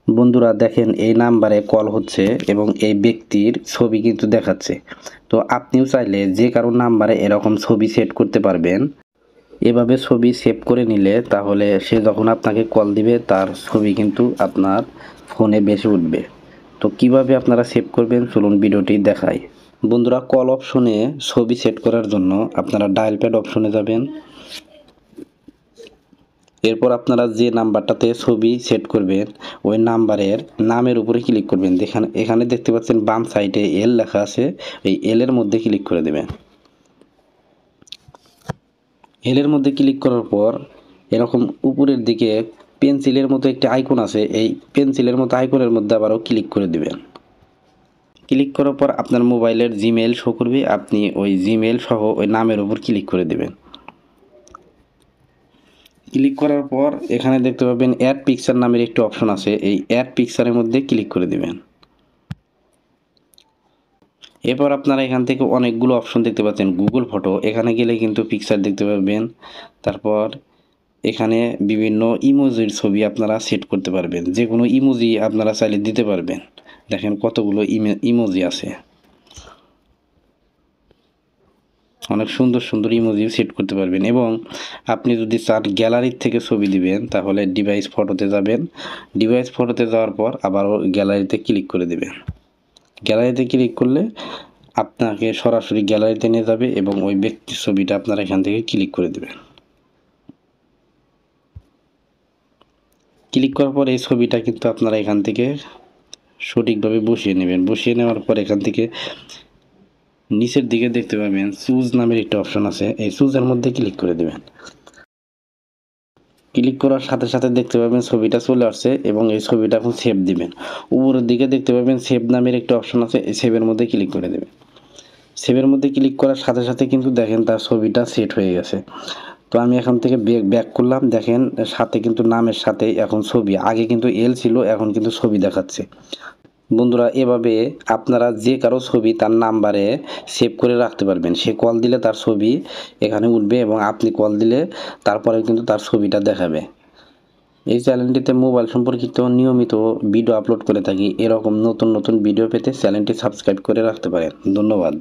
বন্ধুরা দেখেন এই নাম্বারে কল হচ্ছে এবং এই ব্যক্তির ছবি কিন্তু দেখাচ্ছে। তো আপনিও চাইলে যে কারো নাম্বারে এরকম ছবি সেট করতে পারবেন। এভাবে ছবি সেভ করে নিলে তাহলে সে যখন আপনাকে কল দিবে তার ছবি কিন্তু আপনার ফোনে বেশি উঠবে। তো কিভাবে আপনারা সেভ করবেন চলুন ভিডিওটি দেখাই। বন্ধুরা কল অপশনে ছবি সেট করার জন্য আপনারা ডায়াল প্যাড অপশনে যাবেন। এরপর আপনারা যে নাম্বারটাতে ছবি সেট করবেন ওই নাম্বারের নামের উপরে ক্লিক করবেন। এখানে দেখতে পাচ্ছেন বাম সাইডে এল লেখা আছে, এই এল এর মধ্যে ক্লিক করে দেবেন। এল এর মধ্যে ক্লিক করার পর এরকম উপরের দিকে পেন্সিলের মতো একটি আইকন আছে, এই পেন্সিলের মতো আইকনের মধ্যে আবারও ক্লিক করে দেবেন। ক্লিক করার পর আপনার মোবাইলের জিমেইল শো করবে, আপনি ওই জিমেইল সহ ওই নামের উপর ক্লিক করে দেবেন। ক্লিক করার পর এখানে দেখতে পাবেন অ্যাড পিকচার নামের একটি অপশন আছে, এই অ্যাড পিকচারের মধ্যে ক্লিক করে দেবেন। এরপর আপনারা এখান থেকে অনেকগুলো অপশন দেখতে পাচ্ছেন। গুগল ফটো, এখানে গেলে কিন্তু পিকচার দেখতে পাবেন। তারপর এখানে বিভিন্ন ইমোজির ছবি আপনারা সেট করতে পারবেন, যে কোনো ইমোজি আপনারা চাইলে দিতে পারবেন। দেখেন কতগুলো ইমোজি আছে, অনেক সুন্দর সুন্দর ইমোজি সেট করতে পারবেন। এবং আপনি যদি চান গ্যালারির থেকে ছবি দিবেন তাহলে ডিভাইস ফটোতে যাবেন, ডিভাইস ফটোতে যাওয়ার পর আবারও গ্যালারিতে ক্লিক করে দেবেন। গ্যালারিতে ক্লিক করলে আপনাকে সরাসরি গ্যালারিতে নিয়ে যাবে এবং ওই ব্যক্তির ছবিটা আপনারা এখান থেকে ক্লিক করে দেবেন। ক্লিক করার পর এই ছবিটা কিন্তু আপনারা এখান থেকে সঠিকভাবে বসিয়ে নেবেন। বসিয়ে নেওয়ার পর এখান থেকে নিচের দিকে দেখতে পাবেন চুজ নামের একটা অপশন আছে, এই চুজের মধ্যে ক্লিক করে দেবেন। ক্লিক করার সাথে সাথে দেখতে পাবেন ছবিটা চলে আসছে এবং এই ছবিটা এখন সেভ দিবেন। উপরের দিকে দেখতে পাবেন সেভ নামের একটা অপশন আছে, এই সেভের মধ্যে ক্লিক করে দেবেন। সেভের মধ্যে ক্লিক করার সাথে সাথে কিন্তু দেখেন তার ছবিটা সেট হয়ে গেছে। তো আমি এখান থেকে ব্যাক করলাম, দেখেন সাথে কিন্তু নামের সাথে এখন ছবি, আগে কিন্তু এল ছিল এখন কিন্তু ছবি দেখাচ্ছে। বন্ধুরা এভাবে আপনারা যে কারো ছবি তার নাম্বারে সেভ করে রাখতে পারবেন। সে কল দিলে তার ছবি এখানে উঠবে এবং আপনি কল দিলে তারপরে কিন্তু তার ছবিটা দেখাবে। এই চ্যানেলটিতে মোবাইল সম্পর্কিত নিয়মিত ভিডিও আপলোড করে থাকি। এরকম নতুন নতুন ভিডিও পেতে চ্যানেলটি সাবস্ক্রাইব করে রাখতে পারেন। ধন্যবাদ।